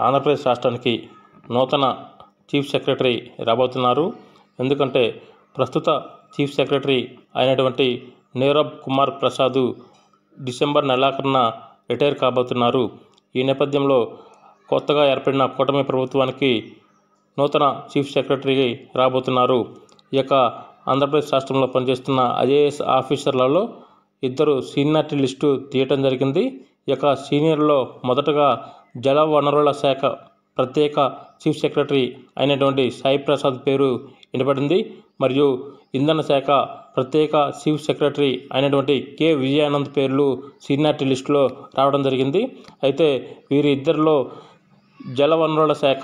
ఆంధ్రప్రదేశ్ రాష్ట్రానికి నూతన chief secretary రాబోతున్నారు. ఎందుకంటే ప్రస్తుత చీఫ్ సెక్రటరీ అయినటువంటి నీరబ్ కుమార్ ప్రసాద్ డిసెంబర్ నెలాఖరున రిటైర్ కాబోతున్నారు. ఈ నేపథ్యంలో కొత్తగా ఏర్పడిన కూటమి ప్రభుత్వానికి నూతన చీఫ్ సెక్రటరీ రాబోతున్నారు. ఈ యొక్క ఆంధ్రప్రదేశ్ రాష్ట్రంలో పనిచేస్తున్న ఐఏఎస్ ఆఫీసర్లలో ఇద్దరు సీనియారిటీ లిస్టు తీయటం జరిగింది. ఈ యొక్క సీనియర్లో మొదటగా జల వనరుల శాఖ ప్రత్యేక చీఫ్ సెక్రటరీ అయినటువంటి సాయి ప్రసాద్ పేరు వినపడింది. మరియు ఇంధన శాఖ ప్రత్యేక చీఫ్ సెక్రటరీ అయినటువంటి కె విజయానంద్ పేర్లు సీనియారిటీ లిస్టులో రావడం జరిగింది. అయితే వీరి ఇద్దరిలో జల వనరుల శాఖ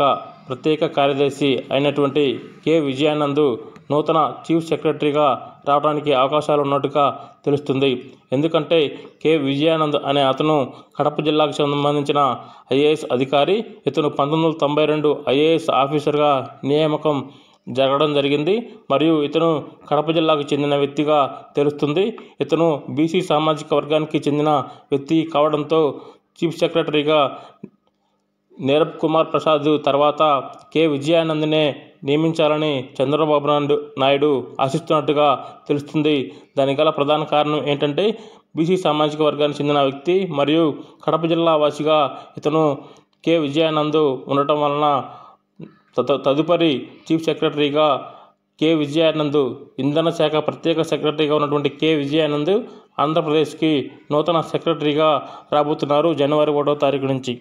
ప్రత్యేక కార్యదర్శి అయినటువంటి కె విజయానంద్ నూతన చీఫ్ సెక్రటరీగా రావడానికి అవకాశాలు ఉన్నట్టుగా తెలుస్తుంది. ఎందుకంటే కె విజయానంద్ అనే అతను కడప జిల్లాకు సంబంధించిన ఐఏఎస్ అధికారి. ఇతను 1992 ఐఏఎస్ ఆఫీసర్గా నియామకం జరగడం జరిగింది. మరియు ఇతను కడప జిల్లాకు చెందిన వ్యక్తిగా తెలుస్తుంది. ఇతను బీసీ సామాజిక వర్గానికి చెందిన వ్యక్తి కావడంతో చీఫ్ సెక్రటరీగా నీరబ్ కుమార్ ప్రసాద్ తర్వాత కె విజయానంద్నే నియమించాలని చంద్రబాబు నాయుడు ఆశిస్తున్నట్టుగా తెలుస్తుంది. దానికి గల ప్రధాన కారణం ఏంటంటే బీసీ సామాజిక వర్గానికి చెందిన వ్యక్తి మరియు కడప జిల్లా వాసిగా ఇతను కె విజయానంద్ ఉండటం వలన తదుపరి చీఫ్ సెక్రటరీగా కె విజయానంద్, ఇంధన శాఖ ప్రత్యేక సెక్రటరీగా ఉన్నటువంటి కె విజయానంద్ ఆంధ్రప్రదేశ్కి నూతన సెక్రటరీగా రాబోతున్నారు జనవరి 1వ తారీఖు నుంచి.